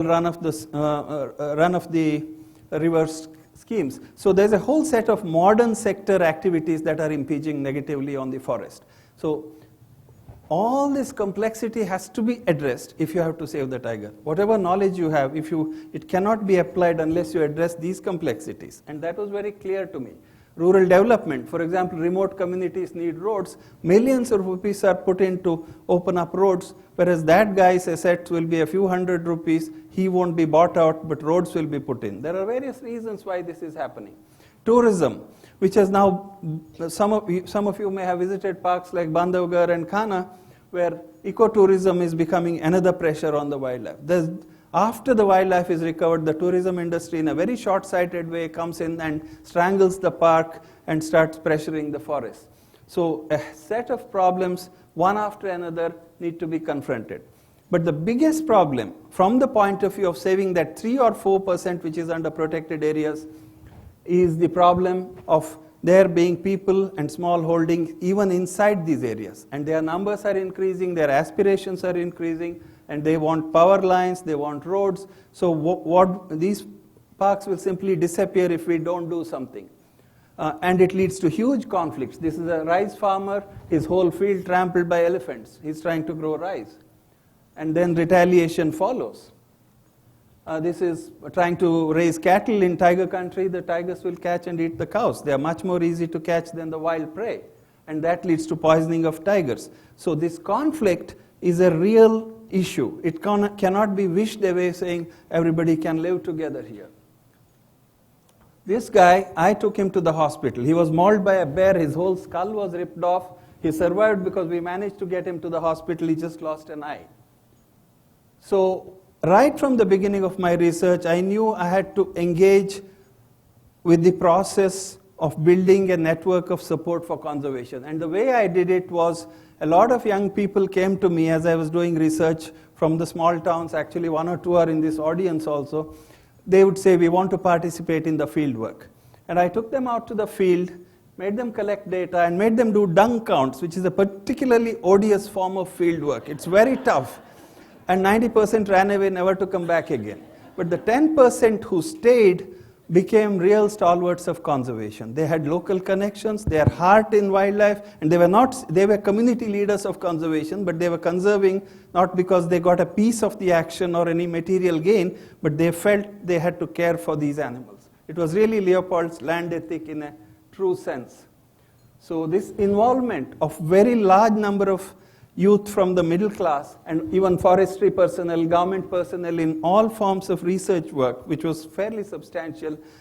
run of the reverse schemes. So there's a whole set of modern sector activities that are impinging negatively on the forest. So all this complexity has to be addressed if you have to save the tiger. Whatever knowledge you have, it cannot be applied unless you address these complexities. And that was very clear to me. Rural development, for example, remote communities need roads. Millions of rupees are put in to open up roads, whereas that guy's assets will be a few hundred rupees. He won't be bought out, but roads will be put in. There are various reasons why this is happening. Tourism, which is now, some of you may have visited parks like Bandhavgarh and Khana, where ecotourism is becoming another pressure on the wildlife. After the wildlife is recovered, the tourism industry in a very short-sighted way comes in and strangles the park and starts pressuring the forest. So a set of problems, one after another, need to be confronted. But the biggest problem, from the point of view of saving that 3 or 4% which is under protected areas, is the problem of there being people and small holdings even inside these areas. And their numbers are increasing, their aspirations are increasing, and they want power lines, they want roads. So these parks will simply disappear if we don't do something. And it leads to huge conflicts. This is a rice farmer, his whole field trampled by elephants. He's trying to grow rice. And then retaliation follows. This is trying to raise cattle in tiger country. The tigers will catch and eat the cows. They are much more easy to catch than the wild prey. And that leads to poisoning of tigers. So this conflict is a real issue. It cannot be wished away saying everybody can live together here. This guy, I took him to the hospital. He was mauled by a bear. His whole skull was ripped off. He survived because we managed to get him to the hospital. He just lost an eye. So right from the beginning of my research, I knew I had to engage with the process of building a network of support for conservation. And the way I did it was, a lot of young people came to me as I was doing research from the small towns. Actually, 1 or 2 are in this audience also. They would say, we want to participate in the field work. And I took them out to the field, made them collect data, and made them do dung counts, which is a particularly odious form of field work. It's very tough. And 90% ran away, never to come back again. But the 10% who stayed became real stalwarts of conservation. They had local connections, their heart in wildlife, and they were community leaders of conservation, but they were conserving not because they got a piece of the action or any material gain, but they felt they had to care for these animals. It was really Leopold's land ethic in a true sense. So this involvement of very large number of youth from the middle class and even forestry personnel, government personnel in all forms of research work, which was fairly substantial,